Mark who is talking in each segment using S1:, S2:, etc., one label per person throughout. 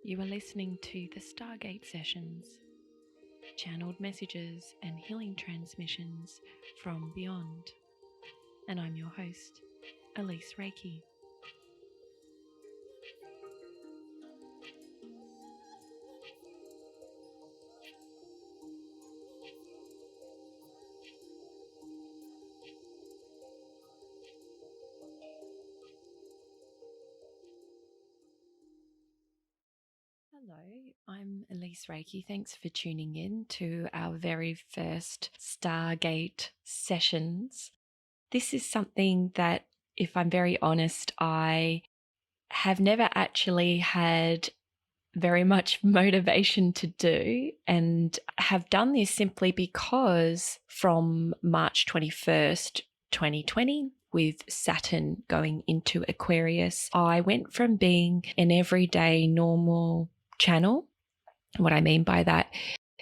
S1: You are listening to the Stargate sessions, channeled messages and healing transmissions from beyond. And I'm your host, Elise Reiki. Hello, I'm Elise Reiki. Thanks for tuning in to our very first Stargate sessions. This is something that, if I'm very honest, I have never actually had very much motivation to do, and have done this simply because from March 21st, 2020, with Saturn going into Aquarius, I went from being an everyday normal channel. What I mean by that,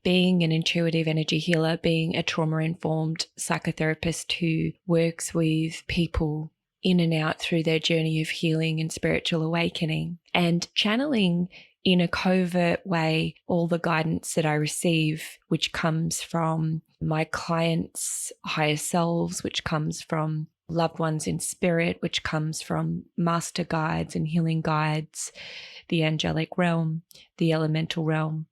S1: being an intuitive energy healer, being a trauma-informed psychotherapist who works with people in and out through their journey of healing and spiritual awakening, and channeling in a covert way all the guidance that I receive, which comes from my clients' higher selves, which comes from loved ones in spirit, which comes from master guides and healing guides, the angelic realm, the elemental realm,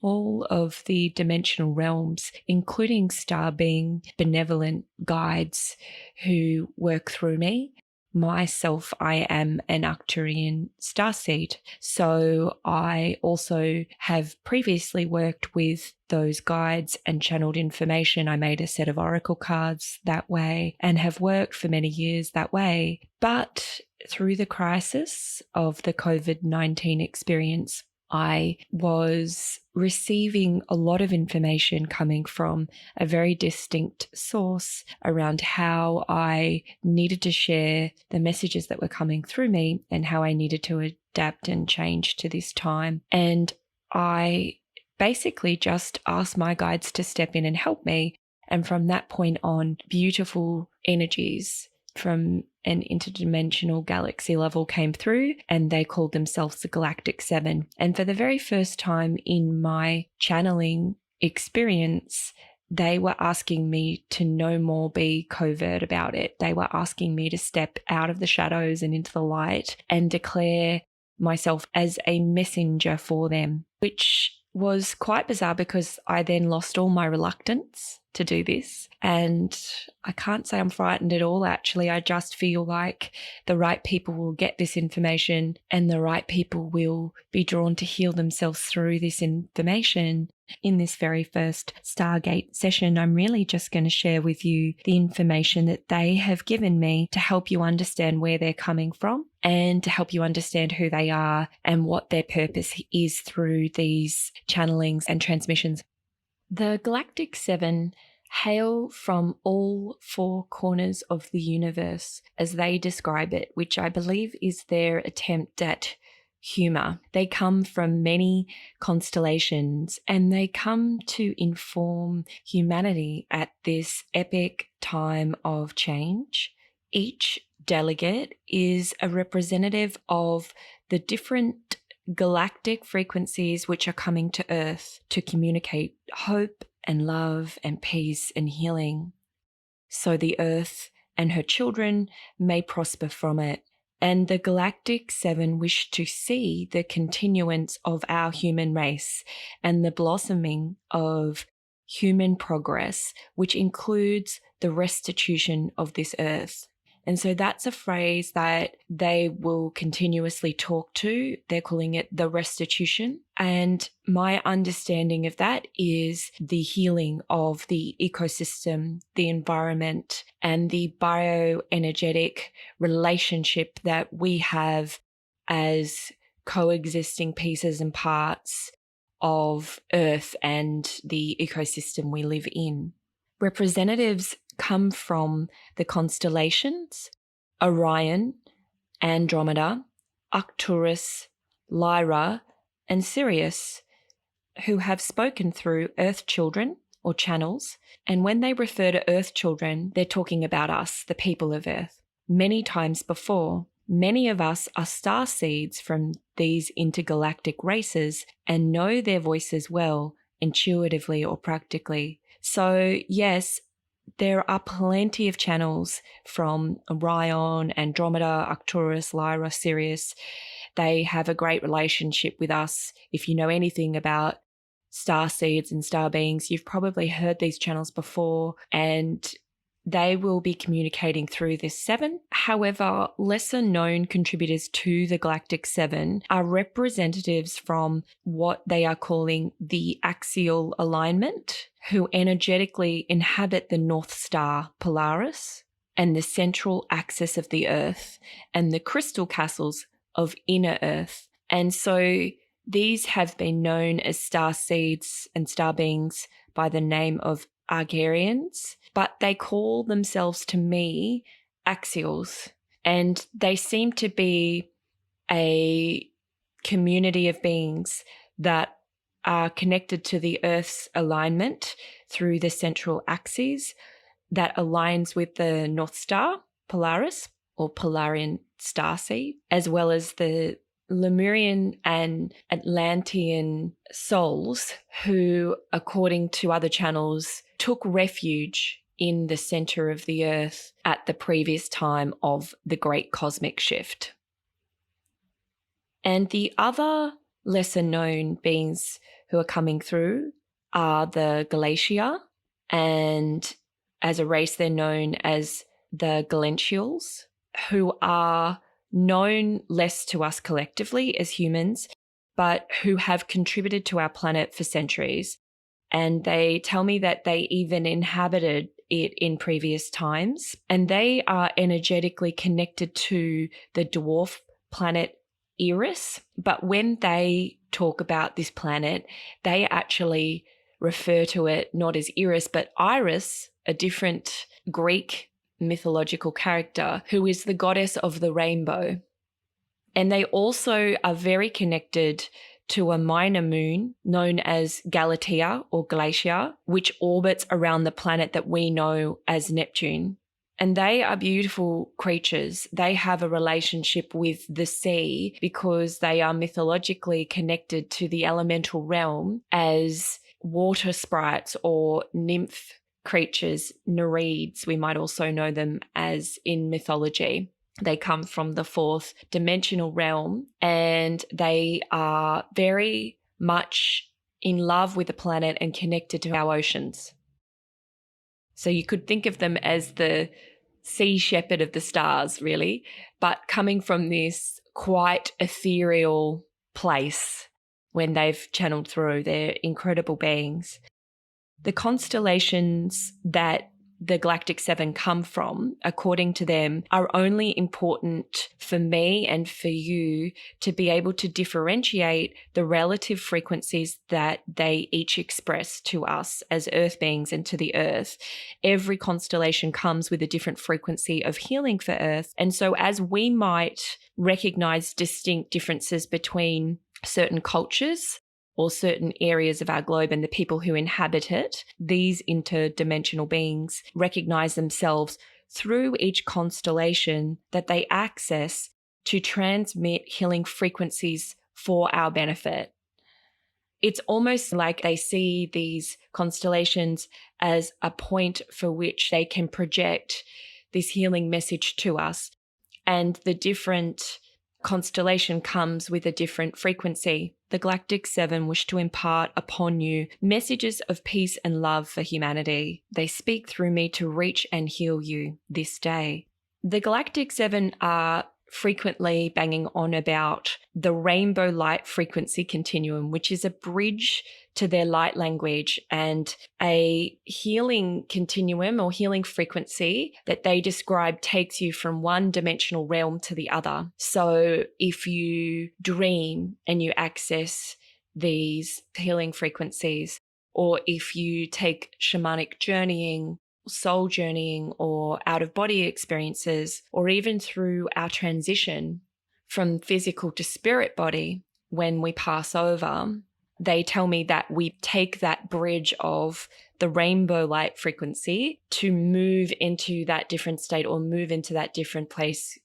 S1: all of the dimensional realms, including star being benevolent guides who work through me. Myself, I am an Arcturian starseed, so I also have previously worked with those guides and channeled information. I made a set of oracle cards that way and have worked for many years that way. But through the crisis of the COVID-19 experience, I was receiving a lot of information coming from a very distinct source around how I needed to share the messages that were coming through me and how I needed to adapt and change to this time. And I basically just asked my guides to step in and help me. And from that point on, beautiful energies from an interdimensional galaxy level came through, and they called themselves the Galactic 7. And for the very first time in my channeling experience, they were asking me to no more be covert about it. They were asking me to step out of the shadows and into the light and declare myself as a messenger for them, which was quite bizarre because I then lost all my reluctance to do this. And I can't say I'm frightened at all, actually. I just feel like the right people will get this information and the right people will be drawn to heal themselves through this information. In this very first Stargate session, I'm really just going to share with you the information that they have given me to help you understand where they're coming from and to help you understand who they are and what their purpose is through these channelings and transmissions. The Galactic 7 hail from all four corners of the universe, as they describe it, which I believe is their attempt at humor. They come from many constellations, and they come to inform humanity at this epic time of change. Each delegate is a representative of the different galactic frequencies which are coming to Earth to communicate hope and love and peace and healing, so the Earth and her children may prosper from it. And the Galactic 7 wish to see the continuance of our human race and the blossoming of human progress, which includes the restitution of this Earth. And so that's a phrase that they will continuously talk to. They're calling it the restitution. And my understanding of that is the healing of the ecosystem, the environment, and the bioenergetic relationship that we have as coexisting pieces and parts of Earth and the ecosystem we live in. Representatives come from the constellations Orion, Andromeda, Arcturus, Lyra, and Sirius, who have spoken through Earth children or channels. And when they refer to Earth children, they're talking about us, the people of Earth. Many times before, Many of us are star seeds from these intergalactic races and know their voices well, intuitively or practically. So yes, there are plenty of channels from Orion, Andromeda, Arcturus, Lyra, Sirius. They have a great relationship with us. If you know anything about star seeds and star beings, you've probably heard these channels before, and they will be communicating through this 7. However, lesser known contributors to the Galactic 7 are representatives from what they are calling the axial alignment, who energetically inhabit the North Star Polaris and the central axis of the Earth and the crystal castles of inner Earth. And so these have been known as star seeds and star beings by the name of Argarians, but they call themselves to me axials, and they seem to be a community of beings that are connected to the Earth's alignment through the central axis that aligns with the North Star Polaris or Polarian starseed, as well as the Lemurian and Atlantean souls who, according to other channels, took refuge in the center of the Earth at the previous time of the Great Cosmic Shift. And the other lesser known beings who are coming through are the Galatia, and as a race they're known as the Galentials, who are known less to us collectively as humans, but who have contributed to our planet for centuries. And they tell me that they even inhabited it in previous times. And they are energetically connected to the dwarf planet Eris. But when they talk about this planet, they actually refer to it not as Eris, but Iris, a different Greek mythological character who is the goddess of the rainbow. And they also are very connected to a minor moon known as Galatea or Galatia, which orbits around the planet that we know as Neptune. And they are beautiful creatures. They have a relationship with the sea because they are mythologically connected to the elemental realm as water sprites or nymph creatures, Nereids, we might also know them as in mythology. They come from the 4th dimensional realm, and they are very much in love with the planet and connected to our oceans. So you could think of them as the sea shepherd of the stars, really, but coming from this quite ethereal place when they've channeled through. They're incredible beings. The constellations that the Galactic 7 come from, according to them, are only important for me and for you to be able to differentiate the relative frequencies that they each express to us as Earth beings and to the Earth. Every constellation comes with a different frequency of healing for Earth. And so as we might recognize distinct differences between certain cultures or certain areas of our globe and the people who inhabit it, these interdimensional beings recognize themselves through each constellation that they access to transmit healing frequencies for our benefit. It's almost like they see these constellations as a point for which they can project this healing message to us. And the different constellation comes with a different frequency. The Galactic 7 wish to impart upon you messages of peace and love for humanity. They speak through me to reach and heal you this day. The Galactic 7 are frequently banging on about the rainbow light frequency continuum, which is a bridge to their light language and a healing continuum or healing frequency that they describe takes you from one dimensional realm to the other. So if you dream and you access these healing frequencies, or if you take shamanic journeying, soul journeying, or out-of-body experiences, or even through our transition from physical to spirit body when we pass over, they tell me that we take that bridge of the rainbow light frequency to move into that different state or move into that different place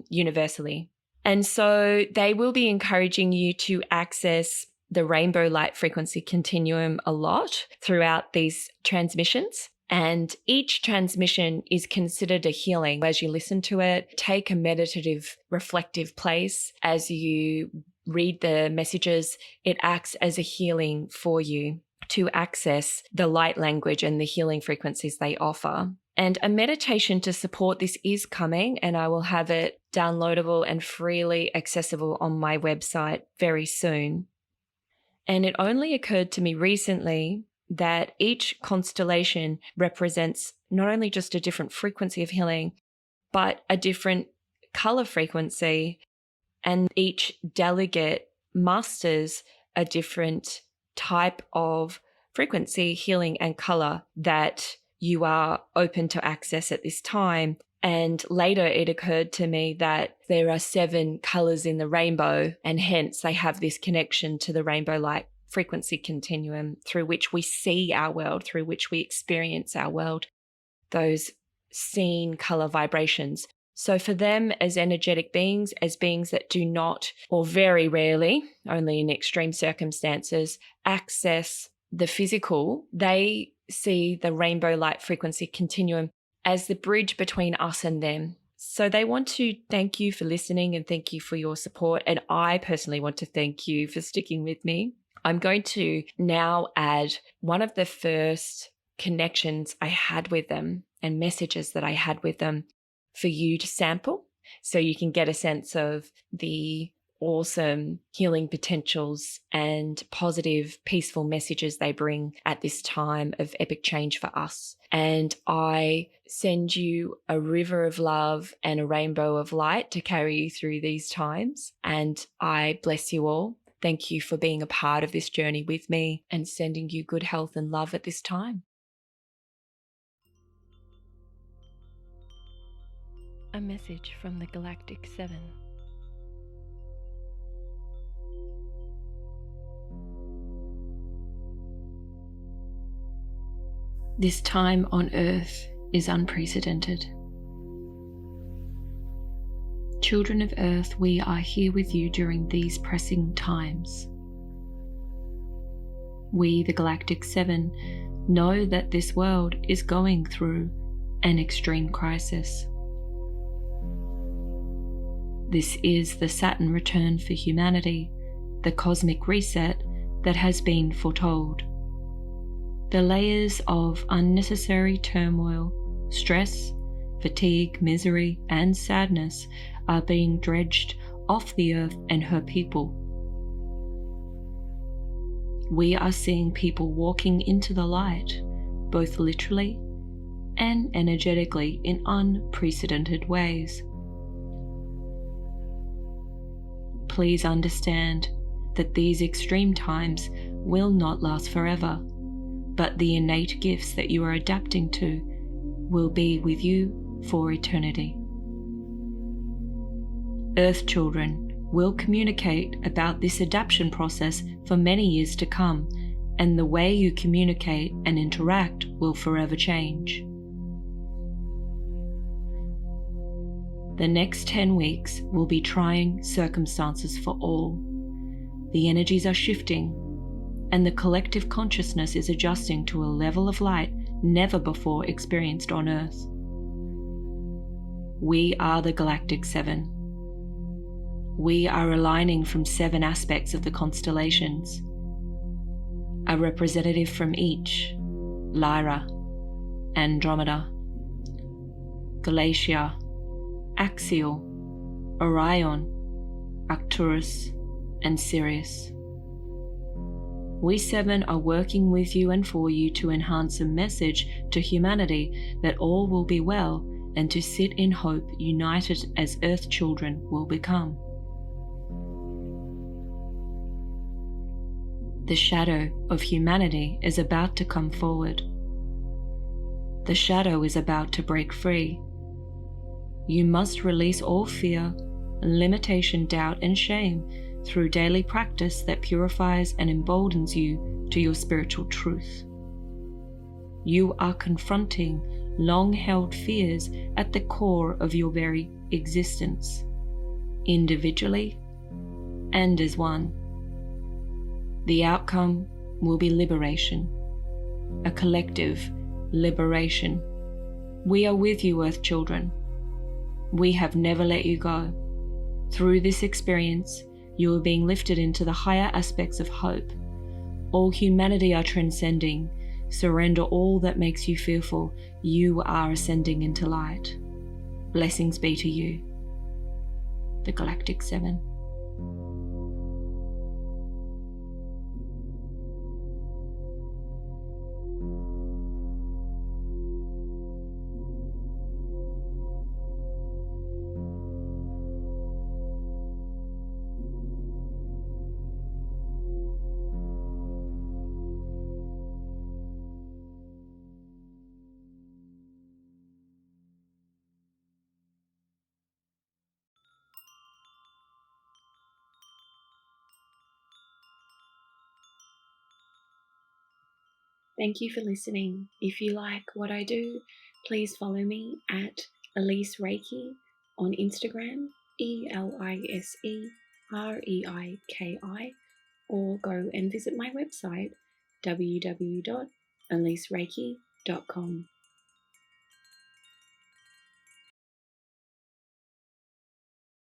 S1: universally. And so they will be encouraging you to access the rainbow light frequency continuum a lot throughout these transmissions. And each transmission is considered a healing. As you listen to it, take a meditative, reflective place. As you read the messages, it acts as a healing for you to access the light language and the healing frequencies they offer. And a meditation to support this is coming, and I will have it downloadable and freely accessible on my website very soon. And it only occurred to me recently that each constellation represents not only just a different frequency of healing, but a different color frequency, and each delegate masters a different type of frequency, healing, and color that you are open to access at this time. And later it occurred to me that there are 7 colors in the rainbow, and hence they have this connection to the rainbow light frequency continuum through which we see our world, through which we experience our world, those seen color vibrations. So for them as energetic beings, as beings that do not, or very rarely, only in extreme circumstances, access the physical, they see the rainbow light frequency continuum as the bridge between us and them. So they want to thank you for listening and thank you for your support. And I personally want to thank you for sticking with me. I'm going to now add one of the first connections I had with them and messages that I had with them for you to sample, so you can get a sense of the awesome healing potentials and positive, peaceful messages they bring at this time of epic change for us. And I send you a river of love and a rainbow of light to carry you through these times. And I bless you all. Thank you for being a part of this journey with me and sending you good health and love at this time. A message from the Galactic 7. This time on Earth is unprecedented. Children of Earth, we are here with you during these pressing times. We, the Galactic 7, know that this world is going through an extreme crisis. This is the Saturn return for humanity, the cosmic reset that has been foretold. The layers of unnecessary turmoil, stress, fatigue, misery, and sadness are being dredged off the earth and her people. We are seeing people walking into the light, both literally and energetically, in unprecedented ways. Please understand that these extreme times will not last forever, but the innate gifts that you are adapting to will be with you for eternity. Earth children will communicate about this adaptation process for many years to come, and the way you communicate and interact will forever change. The next 10 weeks will be trying circumstances for all. The energies are shifting, and the collective consciousness is adjusting to a level of light never before experienced on Earth. We are the Galactic 7. We are aligning from 7 aspects of the constellations. A representative from each: Lyra, Andromeda, Galatia, Axial, Orion, Arcturus, and Sirius. We 7 are working with you and for you to enhance a message to humanity that all will be well, and to sit in hope, united as Earth children will become. The shadow of humanity is about to come forward. The shadow is about to break free. You must release all fear, limitation, doubt, and shame through daily practice that purifies and emboldens you to your spiritual truth. You are confronting long-held fears at the core of your very existence, individually and as one. The outcome will be liberation, a collective liberation. We are with you, Earth children. We have never let you go. Through this experience, you are being lifted into the higher aspects of hope. All humanity are transcending. Surrender all that makes you fearful. You are ascending into light. Blessings be to you. The Galactic 7. Thank you for listening. If you like what I do, please follow me at Elise Reiki on Instagram, ELISEREIKI, or go and visit my website, www.elisereiki.com.